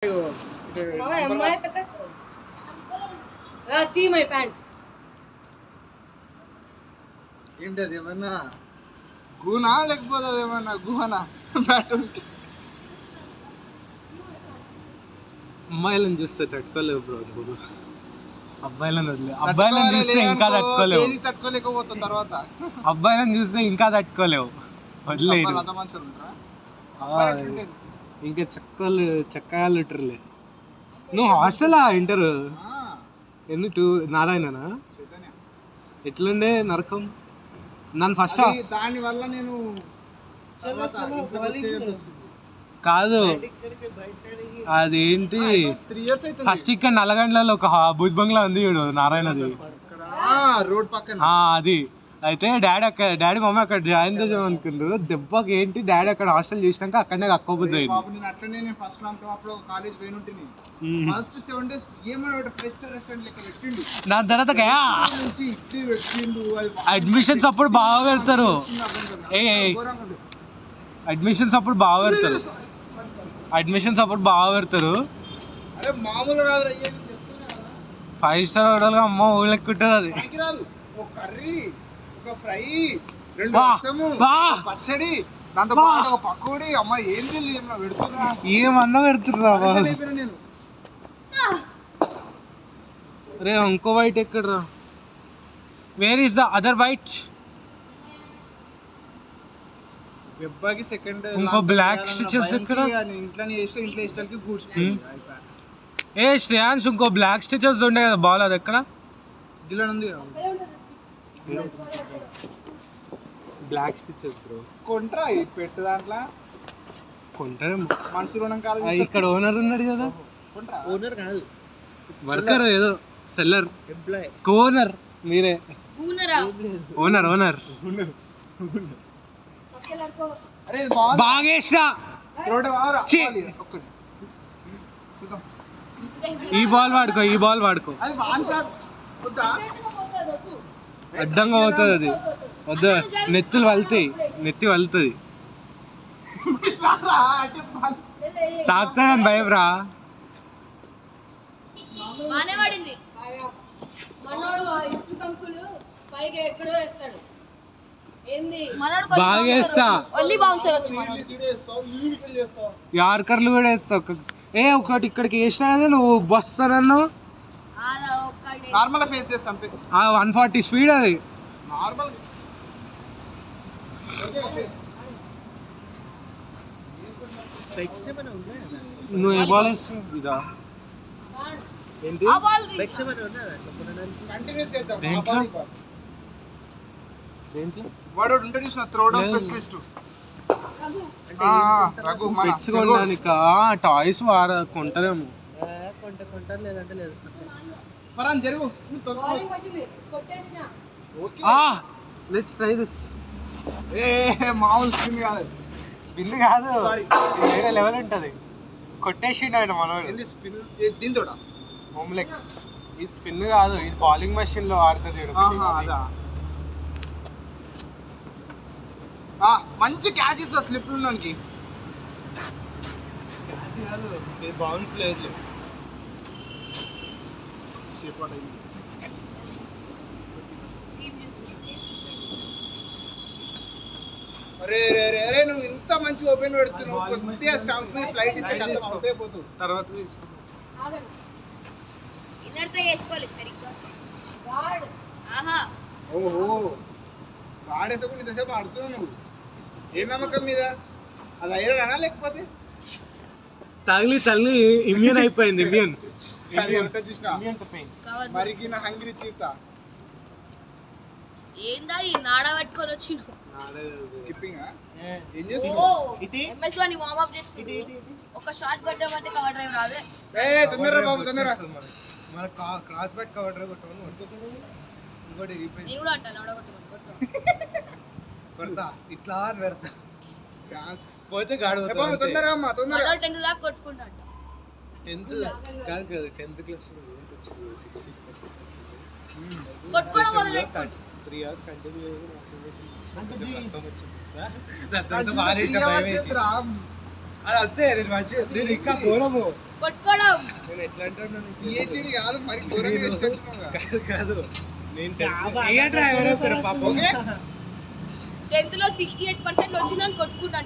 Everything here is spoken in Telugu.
ఏంటి అది ఏమన్నా గూనా లేకపోతే అది ఏమన్నా గుహనా? అమ్మాయిలను చూస్తే తట్టుకోలేవు బ్రో. అబ్బాయిలను వదిలే, అబ్బాయిలను చూస్తే ఇంకా తట్టుకోలేవు. తట్టుకోలేకపోతాం తర్వాత. అబ్బాయిలను చూస్తే ఇంకా తట్టుకోలేవు, వదిలేదు. ఇంకా చక్కగా లిటర్లే. నువ్వు హాస్టలా ఇంటర్ ఎన్ని 2 నారాయణనా? ఎట్లుండే నరకం? నన్ను ఫస్ట్ దాని వల్ల నేను కాదు అదేంటి ఫస్ట్ ఇక్కడ నల్లగండ్లలో ఒక భూజ్ బంగ్లా ఉంది చూడు నారాయణది రోడ్ పక్కన. అది అయితే డాడీ మమ్మీ అక్కడ జాయిన్ చేద్దాం అనుకుండ్రు. దెబ్బకి ఏంటి డాడీ అక్కడ హాస్టల్ చేసినాక అక్కడనే అక్కబుద్ధి అయింది. దాని తర్వాత అడ్మిషన్స్ అప్పుడు బాగా పెడతారు. అడ్మిషన్స్ అప్పుడు బాగా పెడతారు. 5 స్టార్ హోటల్గా అమ్మ ఊళ్ళకి ఉంటుంది అది. పచ్చడి పకోడీ అమ్మ ఏంది ఏమన్నా పెడుతుర్రా నేను. రే ఇంకో వైట్ ఎక్కడ్రా? Where is the other white? దెబ్బకి సెకండ్ ఇంకో బ్లాక్ స్టిచెస్ ఎక్కడ? ఇంట్లో ఇష్టాలకి గూడ్స్. ఏ శ్రేయాన్స్ ఇంకో బ్లాక్ స్టిచెస్ ఉండే కదా బాల్, అది ఎక్కడ? ఇదిలో ఉంది బ్లాక్ స్టిచెస్ బ్రో. కొంట్రా పెట్టు దాంట్లో కొంటారేమో మనుషులు కాదు. ఇక్కడ ఓనర్ ఉన్నాడు కదా. ఓనర్ కాదు, వర్కర్ ఏదో సెల్లర్ ఎంప్లాయ్ కోనర్ మీరే. ఓనర్ బాగేస్తా. ఈ బాల్ వాడుకో. అడ్డంగా అవుతుంది అది. వద్ద నెత్తి వలుతుంది. తాకుతాయని భయం రా. బాగేస్తా. యార్కర్లు కూడా వేస్తా. ఒకటి ఇక్కడికి వేసినా నువ్వు బస్తా నన్ను. నార్మల్ ఫేస్ చేస్తా అంతే. 140 స్పీడ్ అది నార్మల్. నువ్వు ఏ బాల్ వేస్తావు? ఇదా ఏంటి? దేంట్లో వాడు ఉంటాడు చూసిన త్రోడౌన్ స్పెషలిస్ట్. టాయ్స్ కొంటారేమో. కొంటారు లేదంటే లేదు. జరుగు. Let's try this. మామూలు స్పిన్ కాదు, వేరే లెవెల్ ఉంటుంది. కొట్టేసిండు ఆయన మనోడు. స్పిన్ దీంతో హోమ్లెక్స్. ఇది స్పిన్ కాదు, ఇది బౌలింగ్ మెషిన్ లో ఆడుతుంది. మంచి క్యాచ్ ఇస్తా స్లిప్ లోనికి. ఇది బౌన్స్ లేదు. అరే నువ్వు ఇంత మంచి ఓపెన్ పెడుతున్నావు. కొద్దిగా స్టాంప్స్ మీద ఫ్లైట్ ఇస్తే పోతావు. తర్వాత తీసుకో. ఓహో వాడేసుకుని ఇంతసేపు ఆడుతున్నావు నువ్వు. ఏ నమ్మకం మీద? అది ఐరనా లేకపోతే తగిలి ఇమ్యూన్ అయిపోయింది. ఇమ్యూన్ మరికి నా హంగిరి చీత ఏందా ఈ నాడ పట్టుకొని వచ్చి స్కిప్పింగ్ ఏం చేస్తున్నావు? వార్మ్ అప్ చేస్తుంది. ఒక షాట్ కొట్టమంటే కవర్ డ్రైవ్ రాదే. తొందరరా బాబు తొందరరా. మన క్రాస్ బ్యాట్ కవర్ డ్రైవ్ కొట్టమని ఇంకోటి రీప్లే. నేను కూడా అంటాను నాడ కొడతా ఇట్లా పెడతా. పోతే గాడి తొందరగా అమ్మా తొందరగా. 10th దాకా కొట్టుకుంటా. 10th కాదు కదా 10th క్లాస్ లో కొట్టుకోవడం మొదలెట్టు. 3 hours కంటిన్యూ అది అంతే నేను మంచి నేను ఇంకా ఘోరము కొట్టుకోవడం. నేను ఎట్లా అంటున్నాను పిహెచ్డి కాదు మరి ఘోరంగా చేసేటట్టున్నావుగా. కాదు నేను డ్రైవర్ పాపం 10th లో 68% వచ్చిందని కొట్టుకుంటా.